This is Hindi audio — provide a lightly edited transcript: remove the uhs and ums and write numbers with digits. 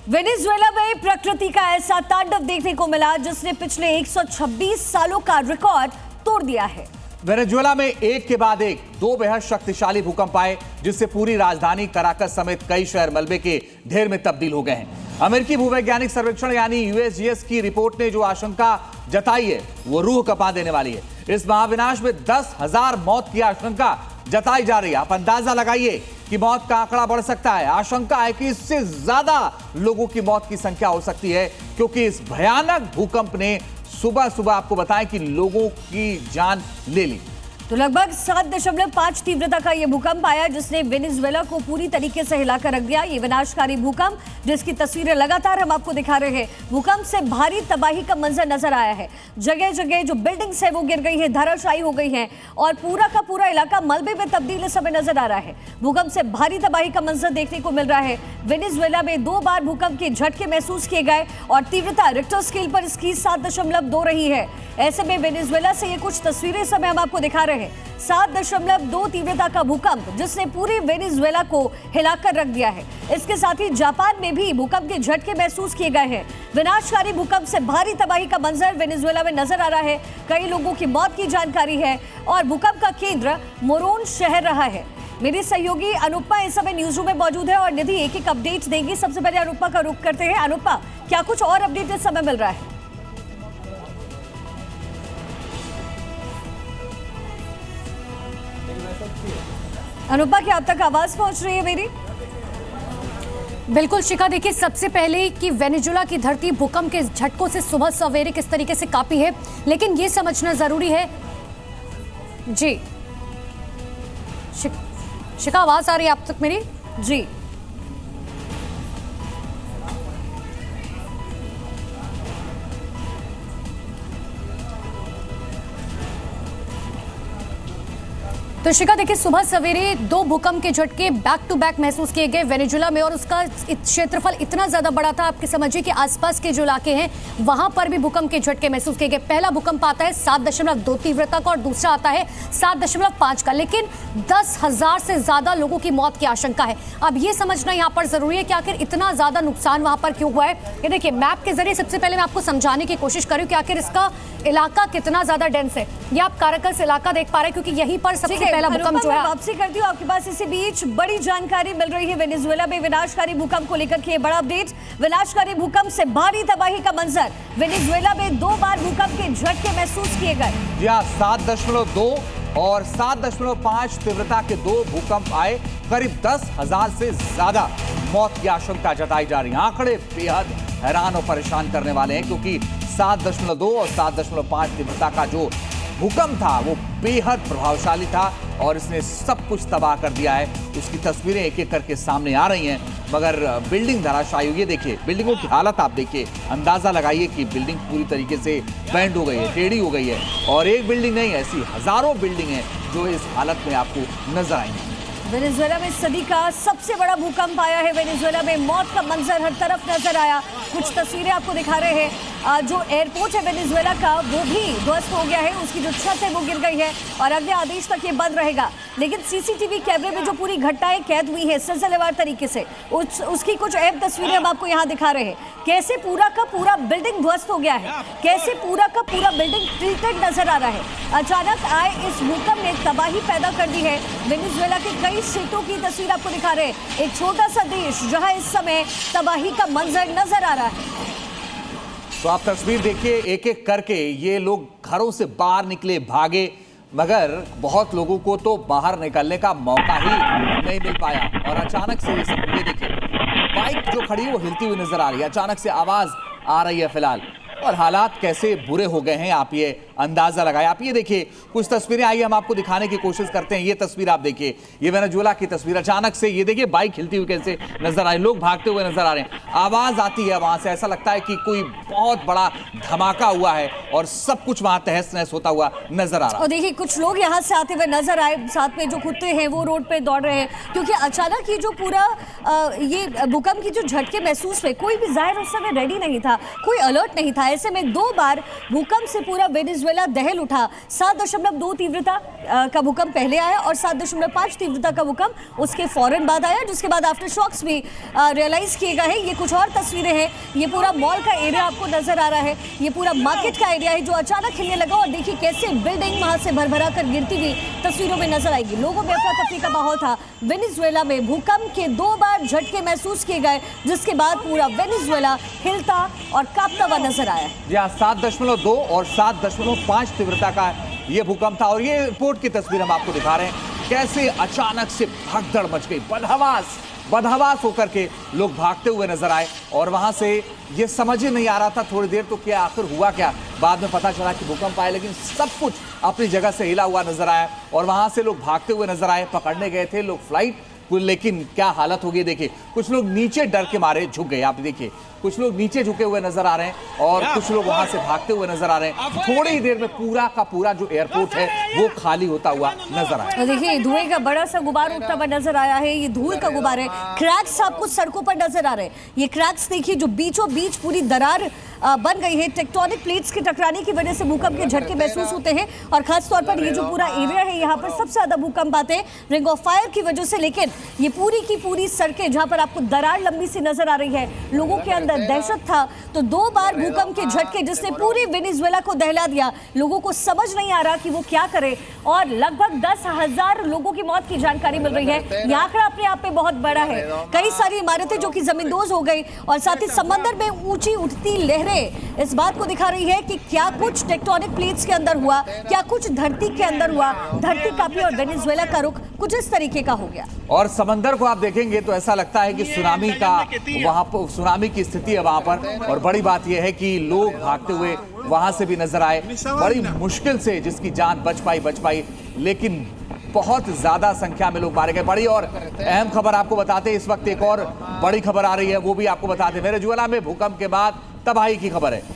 वेनेजुएला में प्रकृति का ऐसा तांडव देखने को मिला जिसने पिछले 126 सालों का रिकॉर्ड तोड़ दिया है। वेनेजुएला में एक के बाद एक दो बेहद शक्तिशाली भूकंप आए जिससे पूरी राजधानी कराकस समेत कई शहर मलबे के ढेर में तब्दील हो गए हैं। अमेरिकी भूवैज्ञानिक सर्वेक्षण यानी यूएसजीएस की रिपोर्ट ने जो आशंका जताई है वो रूह कपा देने वाली है। इस महाविनाश में 10,000 मौत की आशंका जताई जा रही है। आप अंदाजा लगाइए कि मौत का आंकड़ा बढ़ सकता है। आशंका है कि इससे ज्यादा लोगों की मौत की संख्या हो सकती है क्योंकि इस भयानक भूकंप ने सुबह सुबह आपको बताएं कि लोगों की जान ले ली। तो लगभग 7.5 तीव्रता का यह भूकंप आया जिसने वेनेजुएला को पूरी तरीके से हिलाकर रख दिया। ये विनाशकारी भूकंप जिसकी तस्वीरें लगातार हम आपको दिखा रहे हैं। भूकंप से भारी तबाही का मंजर नजर आया है। जगह जगह जो बिल्डिंग्स है वो गिर गई है, धराशायी हो गई हैं और पूरा का पूरा इलाका मलबे में तब्दील इस समय नजर आ रहा है। भूकंप से भारी तबाही का मंजर देखने को मिल रहा है। वेनेजुएला में 2 बार भूकंप के झटके महसूस किए गए और तीव्रता रिक्टर स्केल पर इसकी 7.2 रही है। ऐसे में वेनेजुएला से ये कुछ तस्वीरें समय हम आपको दिखा रहे हैं। 7.2 तीव्रता का भूकंप जिसने पूरे वेनेजुएला को हिलाकर रख दिया है। इसके साथ ही जापान में भी भूकंप के झटके महसूस किए गए हैं। विनाशकारी भूकंप से भारी तबाही का मंजर वेनेजुएला में नजर आ रहा है। कई लोगों की मौत की जानकारी है और भूकंप का केंद्र मोरोन शहर रहा है। मेरी सहयोगी अनुपमा इस समय न्यूज रूम में मौजूद है और निधि एक एक अपडेट देंगी। सबसे पहले अनुपमा का रुख करते हैं। अनुपमा, क्या कुछ और अपडेट इस समय मिल रहा है? अनुपमा, क्या अब तक आवाज पहुंच रही है मेरी? बिल्कुल शिखा, देखिए सबसे पहले कि वेनेजुएला की धरती भूकंप के झटकों से सुबह सवेरे किस तरीके से कांपी है, लेकिन ये समझना जरूरी है। जी शिखा, आवाज आ रही है आप तक मेरी? जी तो शिखा, देखिए सुबह सवेरे 2 भूकंप के झटके बैक टू बैक महसूस किए गए वेनेजुएला में और उसका क्षेत्रफल इतना ज्यादा बड़ा था, आपके समझिए कि आसपास के जो इलाके हैं वहां पर भी भूकंप के झटके महसूस किए गए। पहला भूकंप आता है 7.2 तीव्रता का और दूसरा आता है 7.5 का, लेकिन 10,000 से ज्यादा लोगों की मौत की आशंका है। अब ये समझना यहाँ पर जरूरी है कि आखिर इतना ज्यादा नुकसान वहां पर क्यों हुआ है। ये देखिए मैप के जरिए सबसे पहले मैं आपको समझाने की कोशिश करूँ कि आखिर इसका इलाका कितना ज्यादा डेंस है। ये आप काराकस इलाका देख पा रहे हैं क्योंकि यहीं पर सबसे पहला भूकंप जो है। वापसी करती हूँ आपके पास। इसी बीच बड़ी जानकारी मिल रही है वेनेजुएला में विनाशकारी भूकंप को लेकर के बड़ा अपडेट। विनाशकारी भूकंप से भारी तबाही का मंजर। वेनेजुएला में 2 बार भूकंप के झटके महसूस किए गए। जी हाँ, 7.2 और 7.5 तीव्रता के 2 भूकंप आए। करीब 10,000 से ज्यादा मौत की आशंका जताई जा रही है। आंकड़े बेहद हैरान और परेशान करने वाले हैं क्योंकि 7.2 और 7.5 तीव्रता का जो भूकंप था वो बेहद प्रभावशाली था और इसने सब कुछ तबाह कर दिया है। उसकी तस्वीरें एक एक करके सामने आ रही हैं, मगर बिल्डिंग धराशायी। ये देखिए बिल्डिंगों की हालत, आप देखिए, अंदाजा लगाइए कि बिल्डिंग पूरी तरीके से बैंड हो गई है, टेढ़ी हो गई है और एक बिल्डिंग नहीं, ऐसी हजारों बिल्डिंग हैं जो इस हालत में आपको नजर आएंगी। वेनेजुएला में सदी का सबसे बड़ा भूकंप आया है। वेनेजुएला में मौत का मंजर हर तरफ नजर आया। कुछ तस्वीरें आपको दिखा रहे हैं। जो एयरपोर्ट है वेनेजुएला का वो भी ध्वस्त हो गया है। उसकी जो छत है वो गिर गई है और अगले आदेश तक ये बंद रहेगा। लेकिन सीसीटीवी कैमरे में जो पूरी घटनाएं कैद हुई है सिलसिलेवार तरीके से, उसकी कुछ अहम तस्वीरें हम आपको यहाँ दिखा रहे हैं। कैसे पूरा का पूरा बिल्डिंग ध्वस्त हो गया है, कैसे पूरा का पूरा बिल्डिंग टिल्टेड नजर आ रहा है। अचानक आए इस भूकंप ने तबाही पैदा कर दी है। वेनेजुएला के कई क्षेत्रों की तस्वीर आपको दिखा रहे हैं। एक छोटा सा देश जहां इस समय तबाही का मंजर नजर आ रहा है। तो आप तस्वीर देखिए, एक एक करके ये लोग घरों से बाहर निकले, भागे, मगर बहुत लोगों को तो बाहर निकलने का मौका ही नहीं मिल पाया और अचानक से ये सब, ये देखिए बाइक जो खड़ी है वो हिलती हुई नजर आ रही है। अचानक से आवाज आ रही है फिलहाल और हालात कैसे बुरे हो गए हैं आप ये अंदाजा लगाए। आप ये देखिए कुछ तस्वीरें आई, हम आपको दिखाने की कोशिश करते हैं। ये तस्वीर आप देखिए, ये वेनेजुएला की तस्वीर। अचानक से ये देखिए बाइक हिलती हुई कैसे नजर आ रही, लोग भागते हुए नजर आ रहे हैं, आवाज आती है वहां से, ऐसा लगता है कि कोई बहुत बड़ा धमाका हुआ है और सब कुछ वहां तहस नहस होता हुआ नजर आ रहा है। और देखिए कुछ लोग यहाँ से आते हुए नजर आए, साथ में जो कुत्ते हैं वो रोड पे दौड़ रहे हैं क्योंकि अचानक ये जो पूरा ये भूकंप की जो झटके महसूस हुए, कोई भी जाहिर उस समय रेडी नहीं था, कोई अलर्ट नहीं था। ऐसे में 2 बार भूकंप से पूरा वेनेजुएला दहल उठा। 7.2 तीव्रता का भूकंप पहले आया और 7.5 तीव्रता का भूकंप उसके फौरन बाद आया, जिसके बाद आफ्टर शॉक्स भी रियलाइज किए गए हैं। ये कुछ और तस्वीरें हैं, ये पूरा मॉल का एरिया आपको नजर आ रहा है, ये पूरा मार्केट का एरिया है जो अचानक हिलने लगा और देखिए कैसे बिल्डिंग वहां से भरभरा कर गिरती हुई तस्वीरों में नजर आएगी। लोगों में अफरा तफरी का माहौल था। वेनेजुएला में भूकंप के 2 बार झटके महसूस किए गए, जिसके बाद पूरा वेनेजुएला हिलता और कांपता हुआ नजर आया। जी हाँ, 7.2 और 7.5 तीव्रता का ये भूकंप था और ये रिपोर्ट की तस्वीर हम आपको दिखा रहे हैं। कैसे अचानक से भगदड़ मच गई, बदहवास होकर के लोग भागते हुए नजर आए और वहां से ये समझ ही नहीं आ रहा था थोड़ी देर तो क्या आखिर हुआ क्या। बाद में पता चला कि भूकंप आया, लेकिन सब कुछ अपनी जगह से हिला हुआ नजर आया और वहां से लोग भागते हुए नजर आए। पकड़ने गए थे लोग फ्लाइट, लेकिन क्या हालत हो गई देखिए। कुछ लोग नीचे डर के मारे झुक गए, आप देखिए कुछ लोग नीचे झुके हुए नजर आ रहे हैं और कुछ लोग वहां से भागते हुए नजर आ रहे हैं। थोड़ी ही देर में पूरा का पूरा जो एयरपोर्ट है वो खाली होता हुआ नजर आया। देखिए धुएं का बड़ा सा गुबार उठता हुआ नजर आया है, ये धूल का गुबार है। क्रैक्स आपको सड़कों पर नजर आ रहे हैं, ये क्रैक्स देखिए जो बीचों बीच पूरी दरार बन गई है। टेक्टोनिक प्लेट्स के टकराने की वजह से भूकंप के झटके महसूस होते हैं और खास तौर पर ये जो पूरा एरिया है यहाँ पर सबसे ज्यादा भूकंप आते हैं रिंग ऑफ फायर की वजह से। लेकिन ये पूरी की पूरी सड़कें जहां पर आपको दरार लंबी सी नजर आ रही है, लोगों के अंदर दहशत था। तो 2 बार भूकंप के झटके जिसने पूरी वेनेजुएला को दहला दिया, लोगों को समझ नहीं आ रहा कि वो क्या करे और लगभग 10,000 लोगों की मौत की जानकारी मिल रही है। यह आंकड़ा अपने आप में बहुत बड़ा है। कई सारी इमारतें जो कि जमींदोज हो गई और साथ ही समंदर में ऊंची उठती लहरें इस बात को दिखा रही है कि क्या कुछ टेक्टोनिक प्लेट्स के अंदर हुआ, क्या कुछ धरती के अंदर हुआ। धरती कांपी और वेनेजुएला का रुख कुछ इस तरीके का हो गया। और समंदर को आप देखेंगे तो ऐसा लगता है कि सुनामी का वहां पर सुनामी की स्थिति है वहां पर। और बड़ी बात यह है कि लोग भागते हुए वहां से भी नजर आए, बड़ी मुश्किल से जिसकी जान बच पाई, लेकिन बहुत ज्यादा संख्या में लोग मारे गए। बड़ी और अहम खबर आपको बताते, इस वक्त एक और बड़ी खबर आ रही है, वो भी आपको बताते। वेनेजुएला में भूकंप के बाद तबाही की खबर है।